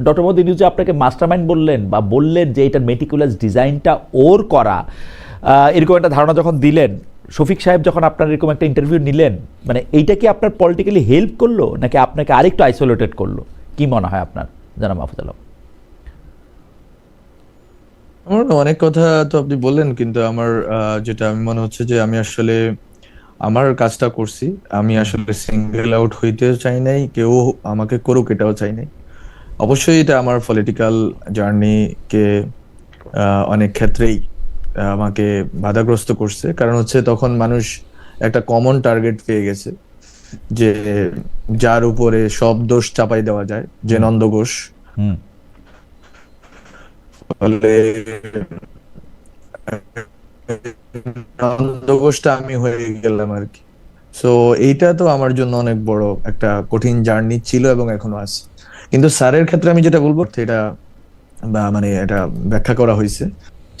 Doctor Mohammad Yunus যে আপনাকে mastermind বললেন বা বললেন যে এটার মেটিকুলাস ডিজাইনটা ওর করা, এরকম একটা ধারণা যখন দিলেন, শফিক সাহেব যখন আপনার এরকম একটা ইন্টারভিউ নিলেন, মানে এইটা কি আপনার পলিটিক্যালি হেল্প করলো নাকি আপনাকে আরেকটু আইসোলেটেড করলো? কি মনে হয় আপনার, জনাব মাহফুজ আলম? আমার না অনেক কথা তো আপনি বললেন, কিন্তু আমার যেটা আমি মনে হচ্ছে যে আমি আসলে আমার কাজটা করছি। আমি আসলে সিঙ্গেল আউট হইতেও চাই নাই, কেউ আমাকে করুক এটাও চাই নাই। অবশ্যই এটা আমার পলিটিক্যাল জার্নিকে অনেক ক্ষেত্রেই আমাকে বাধাগ্রস্ত করছে, কারণ হচ্ছে তখন মানুষ একটা কমন টার্গেট পেয়ে গেছে যে যার উপরে সব দোষ চাপাই দেওয়া যায়, যে নন্দ ঘোষ। হুম। ফলে নন্দ ঘোষটা আমি হয়ে গেলাম আর কি। সো এইটা তো আমার জন্য অনেক বড় একটা কঠিন জার্নি ছিল এবং এখনো আছে। কিন্তু স্যারের ক্ষেত্রে আমি যেটা বলবো এটা মানে এটা ব্যাখ্যা করা হয়েছে।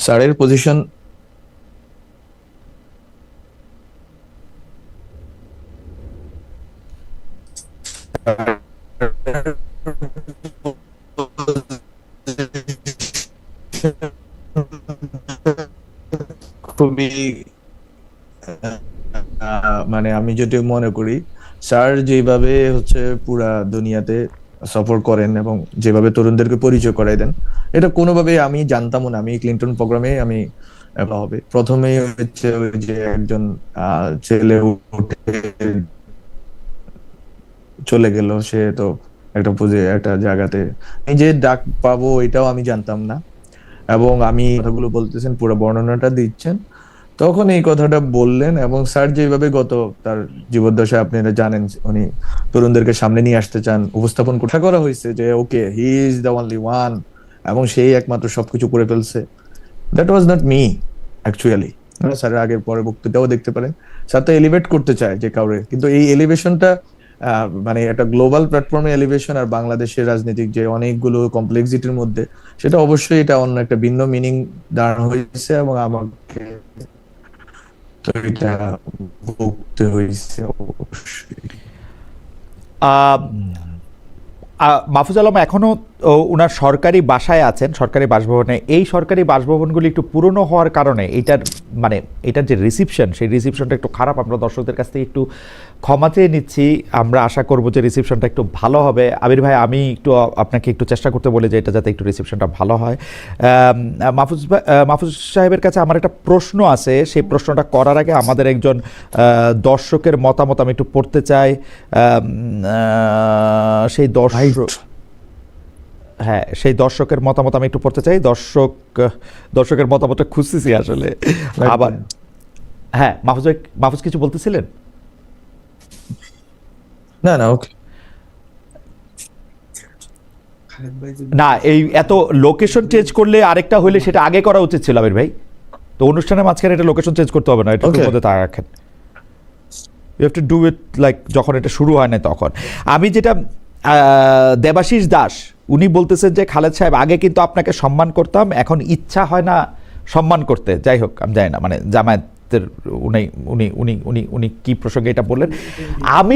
স্যারের পজিশন খুবই মানে আমি যেটা মনে করি, স্যার যেভাবে হচ্ছে পুরা দুনিয়াতে সফর করেন এবং যেভাবে তরুণদেরকে পরিচয় করাই দেন, এটা কোনোভাবে আমি জানতামও না। আমি ক্লিনটন প্রোগ্রামে আমি হবে প্রথমেই হচ্ছে ওই যে একজন ছেলে উঠে চলে গেল, সে তো একটা একটা জায়গাতে এই যে ডাক পাবো এটাও আমি জানতাম না। এবং আমি কথাগুলো বলতেছেন, পুরো বর্ণনাটা দিচ্ছেন, তখন এই কথাটা বললেন। এবং স্যার যেভাবে গত তার জীবদ্দশায় আপনারা জানেন উনি তরুণদেরকে সামনে নিয়ে আসতে চান, উপস্থাপন করা হয়েছে যে ওকে he is the only one এবং সেই একমাত্র সবকিছু করে ফেলছে। That was not me actually. স্যারের আগের পরের বক্তৃতাও দেখতে পারেন, স্যার তো এলিভেট করতে চায় যে কাউরে, কিন্তু এই এলিভেশনটা মানে একটা গ্লোবাল প্ল্যাটফর্মে এলিভেশন আর বাংলাদেশের রাজনৈতিক যে অনেকগুলো কমপ্লেক্সিটির মধ্যে, সেটা অবশ্যই এটা অন্য একটা ভিন্ন মিনিং দাঁড়ানো হয়েছে এবং আমাকে তো এটা ভুগতে হয়েছে অবশ্যই। মাহফুজ আলম এখনও ওনার সরকারি বাসায় আছেন, সরকারি বাসভবনে। এই সরকারি বাসভবনগুলি একটু পুরনো হওয়ার কারণে এইটার মানে এটার যে রিসিপশন, সেই রিসিপশনটা একটু খারাপ। আমরা দর্শকদের কাছ থেকে একটু ক্ষমা চেয়ে নিচ্ছি। আমরা আশা করব যে রিসিপশনটা একটু ভালো হবে। আবির ভাই, আমি একটু আপনাকে একটু চেষ্টা করতে বলি যে এটা যাতে একটু রিসিপশনটা ভালো হয়। মাহফুজ সাহেবের কাছে আমার একটা প্রশ্ন আছে। সেই প্রশ্নটা করার আগে আমাদের একজন দর্শকের মতামত আমি একটু পড়তে চাই। সেই হ্যাঁ, সেই দর্শকের মতামত আমি একটু পড়তে চাই। দর্শকের মতামতটা খুঁজতেছি আসলে আবার। হ্যাঁ, মাহফুজ কিছু বলতেছিলেন? না না, ওকে। না, এই এত লোকেশন চেঞ্জ করলে আরেকটা হইলে সেটা আগে করা উচিত ছিল আবির ভাই। তো অনুষ্ঠানের মাঝখানে এটা লোকেশন চেঞ্জ করতে হবে না, এটা মধ্যে তা রাখেন। You have to do it like যখন এটা শুরু হয় না তখন। আমি যেটা দেবাশিস দাস উনি বলতেছেন যে খালেদ সাহেব আগে কিন্তু আপনাকে সম্মান করতাম, এখন ইচ্ছা হয় না সম্মান করতে। যাই হোক, আমি জানি না মানে জামায়াতের উনি উনি উনি উনি উনি কি প্রসঙ্গে এটা বললেন। আমি